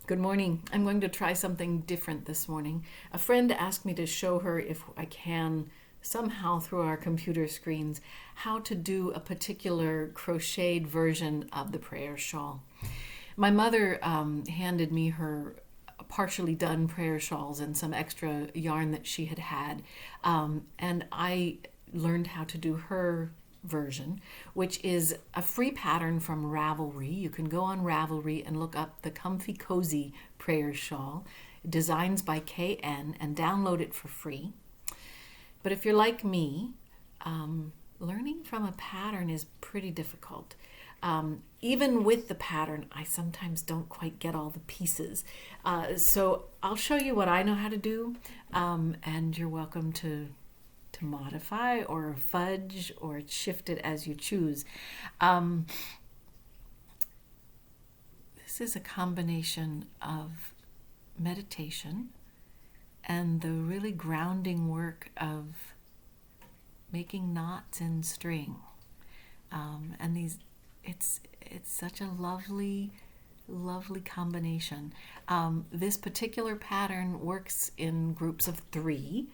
Good morning. I'm going to try something different this morning. A friend asked me to show her if I can somehow through our computer screens how to do a particular crocheted version of the prayer shawl. My mother handed me her partially done prayer shawls and some extra yarn that she had had, and I learned how to do her version, which is a free pattern from Ravelry. You can go on Ravelry and look up the Comfy Cozy Prayer Shawl, designs by KN, and download it for free. But if you're like me, learning from a pattern is pretty difficult. Even with the pattern, I sometimes don't quite get all the pieces. So I'll show you what I know how to do, and you're welcome to modify or fudge or shift it as you choose. This is a combination of meditation and the really grounding work of making knots in string. And it's such a lovely combination. This particular pattern works in groups of 3.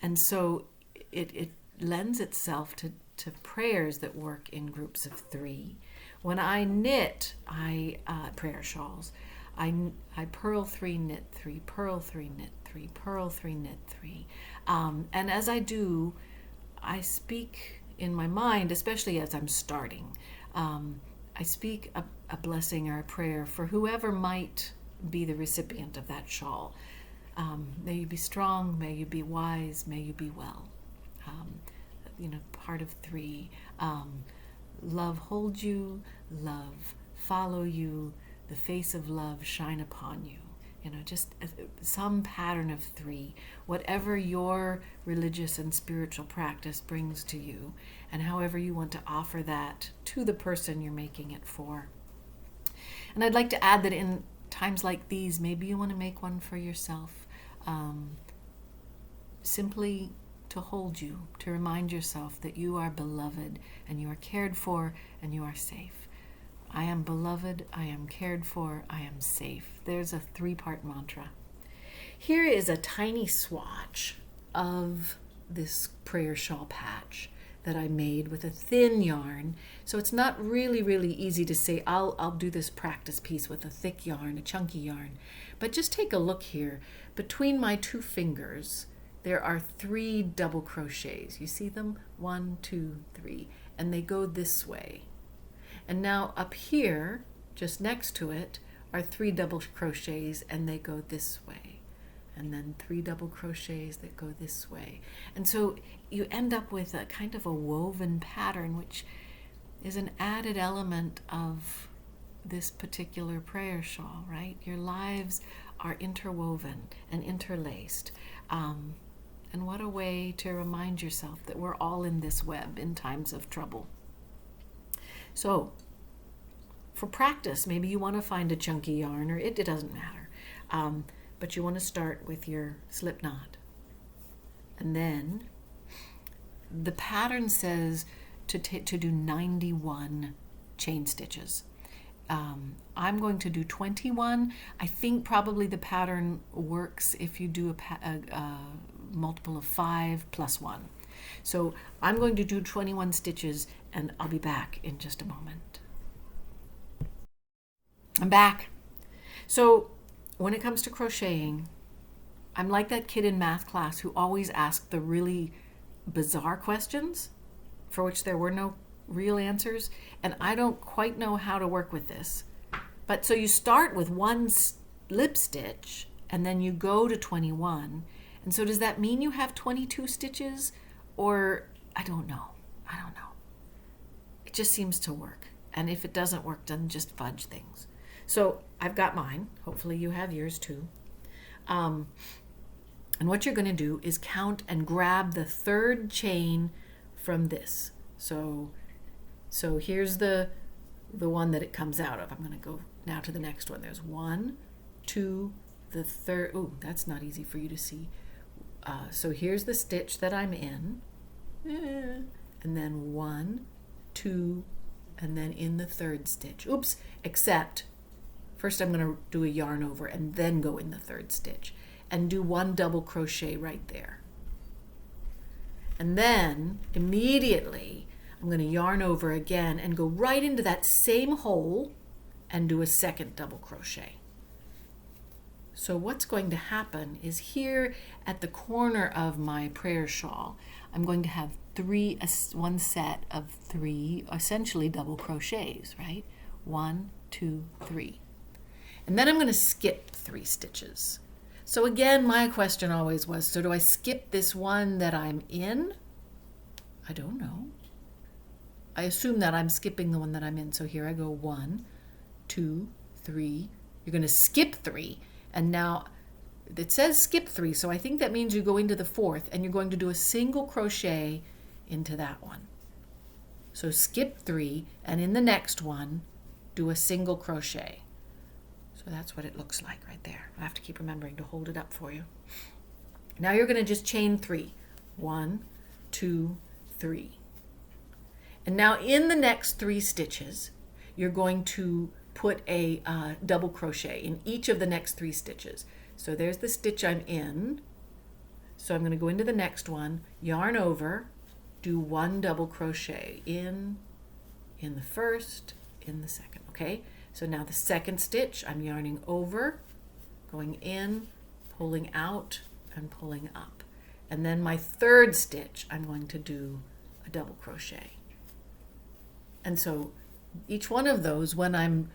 And so it lends itself to prayers that work in groups of 3. When I knit, prayer shawls, I purl 3, knit 3, purl 3, knit 3, purl 3, knit 3. And as I do, I speak in my mind, especially as I'm starting, I speak a blessing or a prayer for whoever might be the recipient of that shawl. May you be strong, may you be wise, may you be well. Part of 3. Love hold you, love follow you, the face of love shine upon you. Just some pattern of 3, whatever your religious and spiritual practice brings to you, and however you want to offer that to the person you're making it for. And I'd like to add that in times like these, maybe you want to make one for yourself, simply to hold you, to remind yourself that you are beloved and you are cared for and you are safe. I am beloved, I am cared for, I am safe. There's a 3-part mantra. Here is a tiny swatch of this prayer shawl patch that I made with a thin yarn. So it's not really easy to say, I'll do this practice piece with a thick yarn, a chunky yarn. But just take a look here. Between my 2 fingers, there are 3 double crochets. You see them? 1, 2, 3. And they go this way. And now up here, just next to it, are 3 double crochets, and they go this way. And then 3 double crochets that go this way. And so you end up with a kind of a woven pattern, which is an added element of this particular prayer shawl, right? Your lives are interwoven and interlaced. And what a way to remind yourself that we're all in this web in times of trouble. So, for practice, maybe you want to find a chunky yarn, or it doesn't matter. But you want to start with your slip knot. And then the pattern says to do 91 chain stitches. I'm going to do 21. I think probably the pattern works if you do a multiple of 5 plus 1. So I'm going to do 21 stitches, and I'll be back in just a moment. I'm back. So when it comes to crocheting, I'm like that kid in math class who always asked the really bizarre questions for which there were no real answers, and I don't quite know how to work with this. But so you start with 1 slip stitch, and then you go to 21. And so does that mean you have 22 stitches? Or I don't know. It just seems to work. And if it doesn't work, then just fudge things. So I've got mine. Hopefully you have yours too. And what you're going to do is count and grab the 3rd chain from this. So here's the one that it comes out of. I'm going to go now to the next one. There's 1, 2, the 3rd. Oh, that's not easy for you to see. So here's the stitch that I'm in. And then 1, 2, and then in the 3rd stitch. Oops, except First I'm going to do a yarn over and then go in the third stitch and do 1 double crochet right there. And then immediately I'm going to yarn over again and go right into that same hole and do a second double crochet. So what's going to happen is here at the corner of my prayer shawl, I'm going to have one set of 3 essentially double crochets, right? 1, 2, 3. And then I'm going to skip 3 stitches. So again, my question always was, so do I skip this one that I'm in? I don't know. I assume that I'm skipping the one that I'm in. So here I go, 1, 2, 3. You're going to skip 3. And now it says skip 3, so I think that means you go into the 4th and you're going to do a single crochet into that one. So skip 3, and in the next one, do a single crochet. So that's what it looks like right there. I have to keep remembering to hold it up for you. Now you're going to just chain 3. 1, 2, 3. And now in the next 3 stitches, you're going to put a double crochet in each of the next 3 stitches. So there's the stitch I'm in. So I'm going to go into the next one, yarn over, do 1 double crochet in the first, in the second, okay? So now the second stitch, I'm yarning over, going in, pulling out, and pulling up. And then my third stitch, I'm going to do a double crochet. And so each one of those, when I'm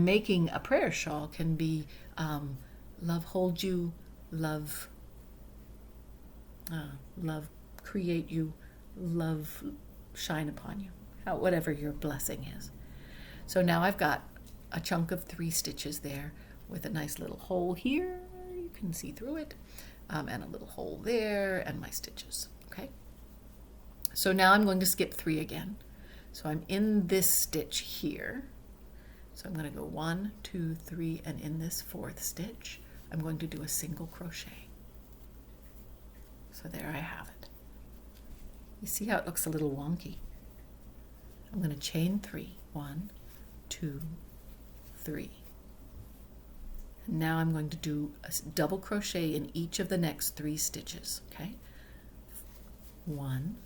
making a prayer shawl, can be love hold you, love create you, love shine upon you, whatever your blessing is. So now I've got a chunk of 3 stitches there with a nice little hole here, you can see through it, and a little hole there, and my stitches, okay? So now I'm going to skip 3 again. So I'm in this stitch here. So I'm going to go 1, 2, 3, and in this 4th stitch, I'm going to do a single crochet. So there I have it. You see how it looks a little wonky? I'm going to chain 3. 1, 2, 3. And now I'm going to do a double crochet in each of the next 3 stitches, okay? 1,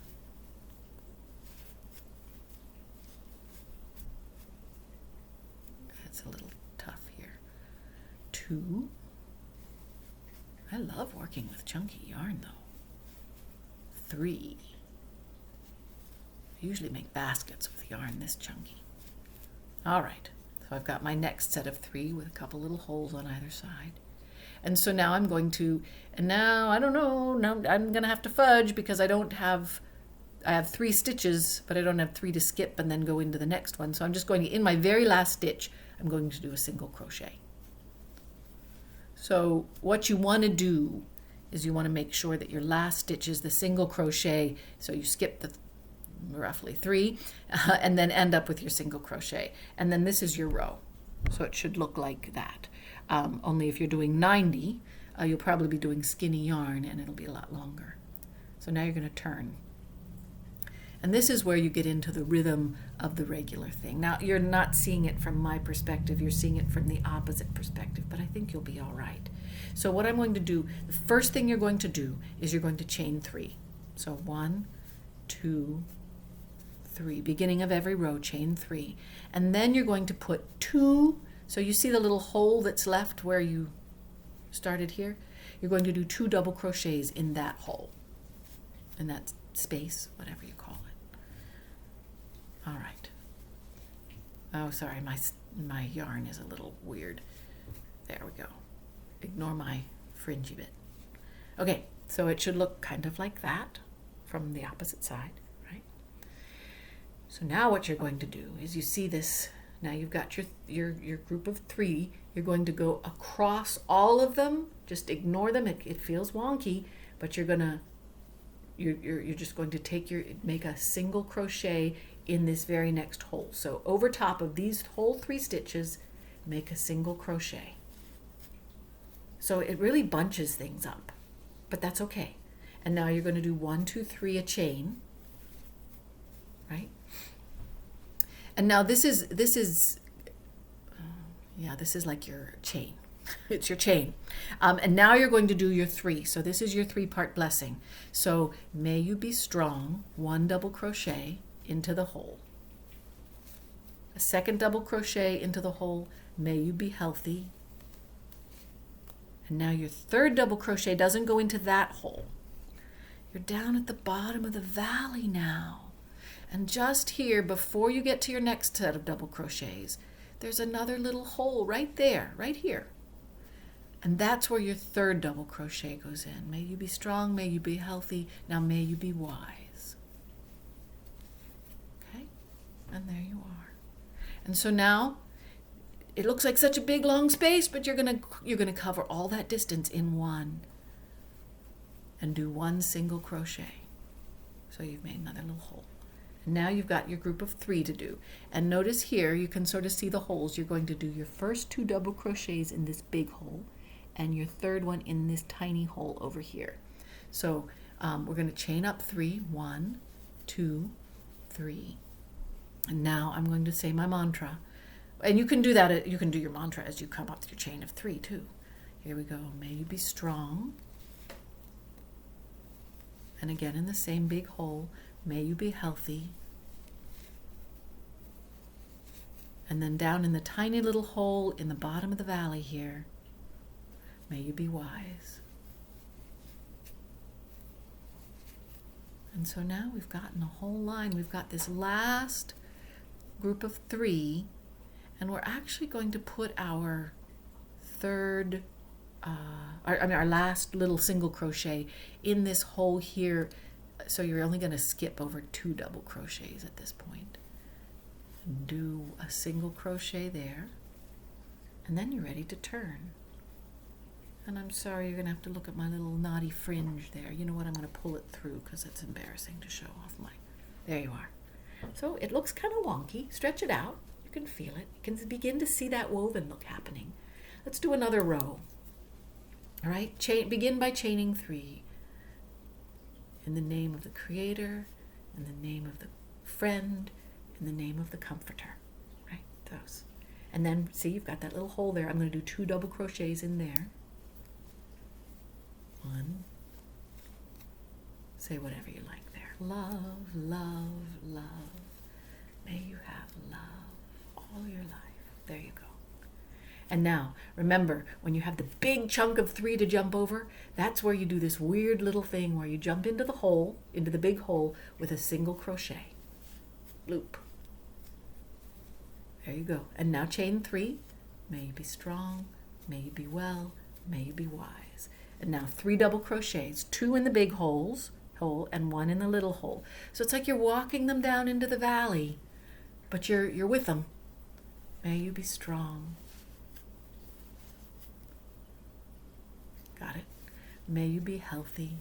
that's a little tough here. 2, I love working with chunky yarn though. 3, I usually make baskets with yarn this chunky. All right, so I've got my next set of 3 with a couple little holes on either side. And so now I'm going to, and now, I don't know, now I'm going to have to fudge because I have 3 stitches, but I don't have 3 to skip and then go into the next one. So I'm just going to, in my very last stitch, I'm going to do a single crochet. So what you want to do is you want to make sure that your last stitch is the single crochet. So you skip the roughly 3 and then end up with your single crochet. And then this is your row. So it should look like that. Only if you're doing 90, you'll probably be doing skinny yarn and it'll be a lot longer. So now you're going to turn. And this is where you get into the rhythm of the regular thing. Now, you're not seeing it from my perspective, you're seeing it from the opposite perspective, but I think you'll be all right. So what I'm going to do, the first thing you're going to do is you're going to chain 3. So 1, 2, 3. Beginning of every row, chain 3. And then you're going to put 2, so you see the little hole that's left where you started here? You're going to do 2 double crochets in that hole, in that space, whatever you call it. All right. Oh, sorry, my yarn is a little weird. There we go. Ignore my fringy bit. Okay, so it should look kind of like that from the opposite side, right? So now what you're going to do is you see this, now you've got your group of 3, you're going to go across all of them, just ignore them, it feels wonky, but you're just going to make a single crochet in this very next hole. So over top of these whole 3 stitches, make a single crochet. So it really bunches things up, but that's okay. And now you're going to do 1, 2, 3, a chain, right? And now this is Yeah, this is like your chain. It's your chain. And now you're going to do your 3. So this is your 3-part blessing. So may you be strong, 1 double crochet into the hole. A 2nd double crochet into the hole, may you be healthy. And now your 3rd double crochet doesn't go into that hole. You're down at the bottom of the valley now. And just here, before you get to your next set of double crochets, there's another little hole right there, right here. And that's where your 3rd double crochet goes in. May you be strong, may you be healthy. Now may you be wise. Okay? And there you are. And so now, it looks like such a big long space, but you're gonna cover all that distance in 1. And do 1 single crochet. So you've made another little hole. And now you've got your group of 3 to do. And notice here, you can sort of see the holes. You're going to do your first 2 double crochets in this big hole, and your 3rd one in this tiny hole over here. So we're going to chain up 3, 1, 2, 3. And now I'm going to say my mantra. And you can do that, you can do your mantra as you come up to your chain of 3 too. Here we go. May you be strong. And again in the same big hole, may you be healthy. And then down in the tiny little hole in the bottom of the valley here, may you be wise. And so now we've gotten a whole line. We've got this last group of 3, and we're actually going to put our our last little single crochet in this hole here. So you're only going to skip over 2 double crochets at this point. Do a single crochet there, and then you're ready to turn. And I'm sorry, you're going to have to look at my little naughty fringe there. You know what, I'm going to pull it through because it's embarrassing to show off my... There you are. So it looks kind of wonky. Stretch it out. You can feel it. You can begin to see that woven look happening. Let's do another row. All right, begin by chaining 3. In the name of the Creator, in the name of the Friend, in the name of the Comforter. Right, those. And then, see, you've got that little hole there. I'm going to do 2 double crochets in there. 1. Say whatever you like there. Love, love, love. May you have love all your life. There you go. And now, remember, when you have the big chunk of 3 to jump over, that's where you do this weird little thing where you jump into the hole, into the big hole, with a single crochet. Loop. There you go. And now chain 3. May you be strong, may you be well, may you be wise. And now 3 double crochets, 2 in the big hole and 1 in the little hole. So it's like you're walking them down into the valley, but you're with them. May you be strong. Got it? May you be healthy.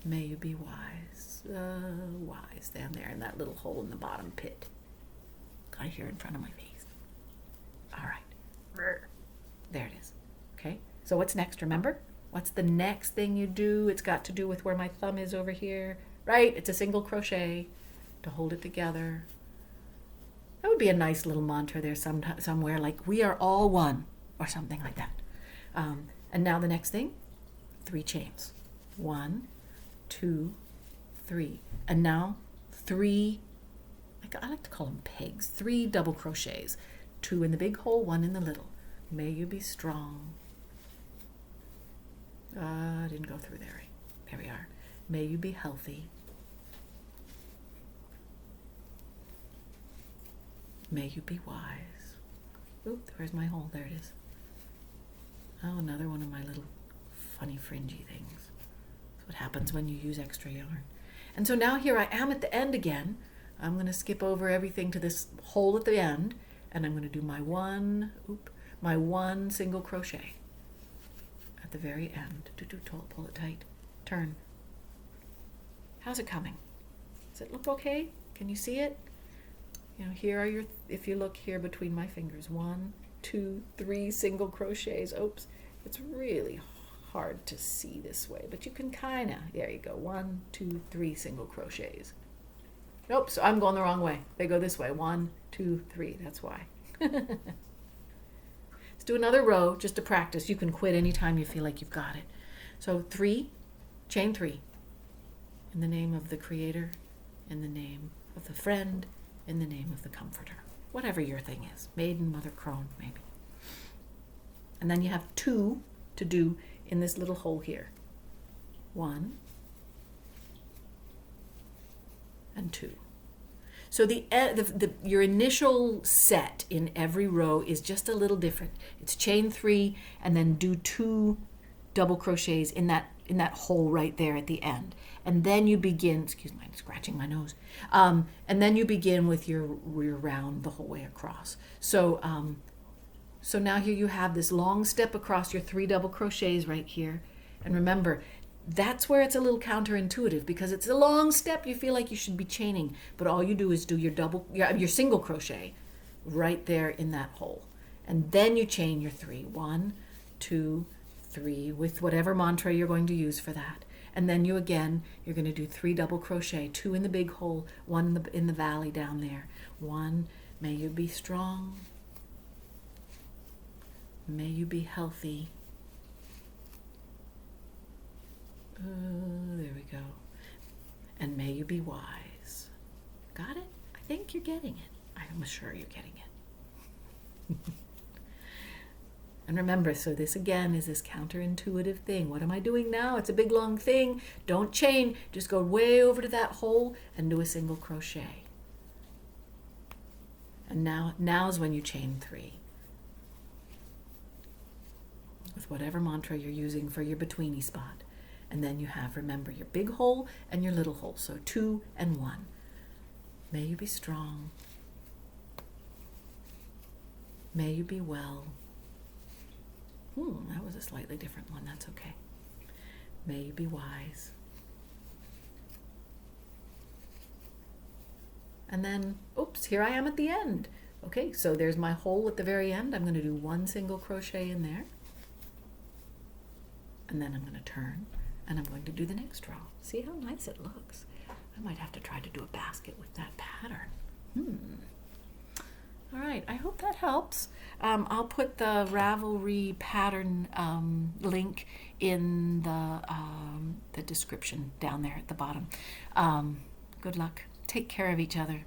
May you be wise. Wise down there in that little hole in the bottom pit. Got it here in front of my face. All right. There it is. Okay? So what's next? Remember? What's the next thing you do? It's got to do with where my thumb is over here. Right? It's a single crochet to hold it together. That would be a nice little mantra there somewhere, like we are all one, or something like that. And now the next thing, 3 chains. 1, 2, 3. And now 3, I like to call them pegs, 3 double crochets. 2 in the big hole, 1 in the little. May you be strong. Didn't go through there. There we are. May you be healthy. May you be wise. Oop, where's my hole? There it is. Oh, another one of my little funny fringy things. That's what happens when you use extra yarn. And so now here I am at the end again. I'm going to skip over everything to this hole at the end, and I'm going to do my one single crochet at the very end. Pull it tight. Turn. How's it coming? Does it look okay? Can you see it? You know, here are your, if you look here between my fingers, 1, 2, 3 single crochets. Oops, it's really hard to see this way, but you can kind of, there you go, 1, 2, 3 single crochets. Nope, so I'm going the wrong way. They go this way. 1, 2, 3. That's why. Let's do another row just to practice. You can quit anytime you feel like you've got it. So 3, chain 3. In the name of the Creator, in the name of the friend, in the name of the Comforter. Whatever your thing is. Maiden, Mother, Crone, maybe. And then you have 2 to do in this little hole here. 1 and 2. So your initial set in every row is just a little different. It's chain 3 and then do 2 double crochets in that hole right there at the end. And then you begin, excuse me, I'm scratching my nose. And then you begin with your round the whole way across. So now here you have this long step across your 3 double crochets right here. And remember, that's where it's a little counterintuitive because it's a long step. You feel like you should be chaining, but all you do is do your single crochet right there in that hole. And then you chain your 3. 1, 2, 3 with whatever mantra you're going to use for that. And then you're going to do 3 double crochet, 2 in the big hole, 1 in the valley down there. 1, may you be strong. May you be healthy. There we go. And may you be wise. Got it? I think you're getting it. I'm sure you're getting it. And remember, so this again is this counterintuitive thing. What am I doing now? It's a big long thing. Don't chain. Just go way over to that hole and do a single crochet. And now's when you chain 3. With whatever mantra you're using for your betweeny spot. And then you have, remember, your big hole and your little hole. So 2 and 1. May you be strong. May you be well. That was a slightly different one. That's okay. May you be wise. And then, oops, here I am at the end. Okay, so there's my hole at the very end. I'm going to do 1 single crochet in there. And then I'm going to turn. And I'm going to do the next row. See how nice it looks. I might have to try to do a basket with that pattern. All right, I hope that helps. I'll put the Ravelry pattern link in the description down there at the bottom. Good luck. Take care of each other.